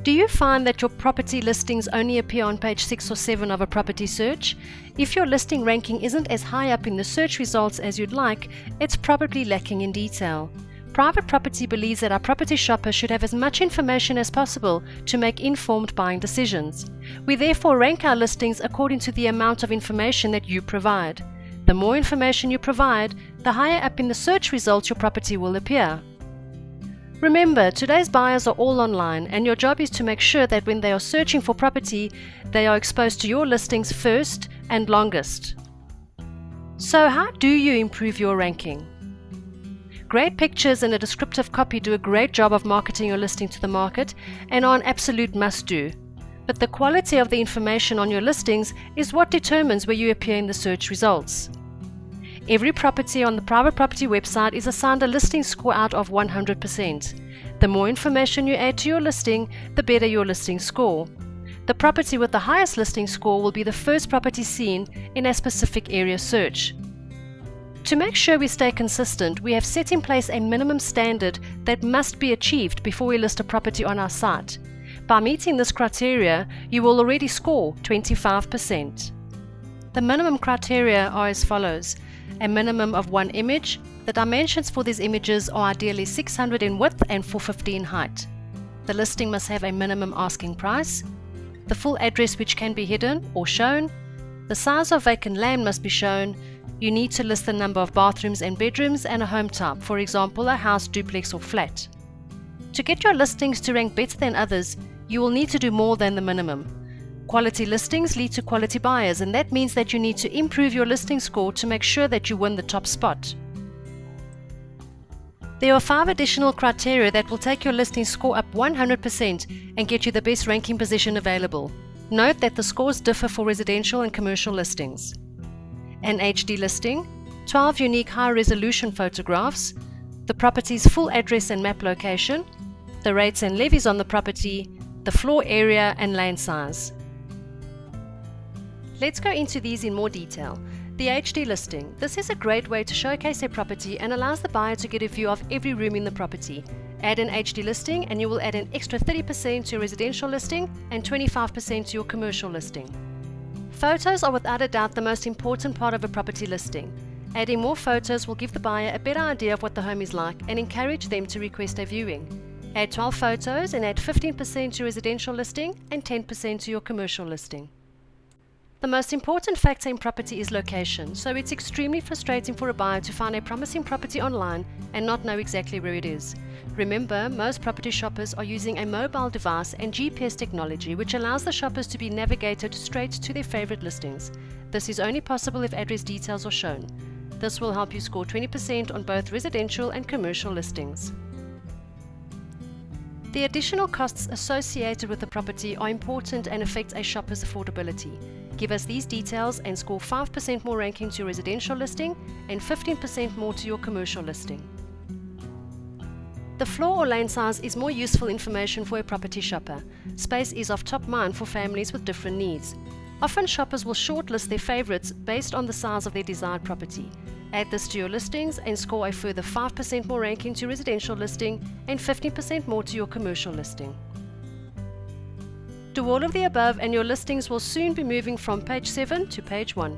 Do you find that your property listings only appear on page 6 or 7 of a property search? If your listing ranking isn't as high up in the search results as you'd like, it's probably lacking in detail. Private Property believes that our property shoppers should have as much information as possible to make informed buying decisions. We therefore rank our listings according to the amount of information that you provide. The more information you provide, the higher up in the search results your property will appear. Remember, today's buyers are all online, and your job is to make sure that when they are searching for property, they are exposed to your listings first and longest. So how do you improve your ranking? Great pictures and a descriptive copy do a great job of marketing your listing to the market and are an absolute must-do. But the quality of the information on your listings is what determines where you appear in the search results. Every property on the Private Property website is assigned a listing score out of 100%. The more information you add to your listing, the better your listing score. The property with the highest listing score will be the first property seen in a specific area search. To make sure we stay consistent, we have set in place a minimum standard that must be achieved before we list a property on our site. By meeting this criteria, you will already score 25%. The minimum criteria are as follows: a minimum of 1 image. The dimensions for these images are ideally 600 in width and 450 in height. The listing must have a minimum asking price. The full address, which can be hidden or shown. The size of vacant land must be shown. You need to list the number of bathrooms and bedrooms and a home type, for example a house, duplex or flat. To get your listings to rank better than others, you will need to do more than the minimum. Quality listings lead to quality buyers, and that means that you need to improve your listing score to make sure that you win the top spot. There are 5 additional criteria that will take your listing score up 100% and get you the best ranking position available. Note that the scores differ for residential and commercial listings. An HD listing, 12 unique high-resolution photographs, the property's full address and map location, the rates and levies on the property, the floor area and land size. Let's go into these in more detail. The HD listing. This is a great way to showcase a property and allows the buyer to get a view of every room in the property. Add an HD listing and you will add an extra 30% to your residential listing and 25% to your commercial listing. Photos are without a doubt the most important part of a property listing. Adding more photos will give the buyer a better idea of what the home is like and encourage them to request a viewing. Add 12 photos and add 15% to your residential listing and 10% to your commercial listing. The most important factor in property is location, so it's extremely frustrating for a buyer to find a promising property online and not know exactly where it is. Remember, most property shoppers are using a mobile device and GPS technology, which allows the shoppers to be navigated straight to their favorite listings. This is only possible if address details are shown. This will help you score 20% on both residential and commercial listings. The additional costs associated with the property are important and affect a shopper's affordability. Give us these details and score 5% more ranking to your residential listing and 15% more to your commercial listing. The floor or lane size is more useful information for a property shopper. Space is of top mind for families with different needs. Often shoppers will shortlist their favorites based on the size of their desired property. Add this to your listings and score a further 5% more ranking to your residential listing and 15% more to your commercial listing. Do all of the above and your listings will soon be moving from page 7 to page 1.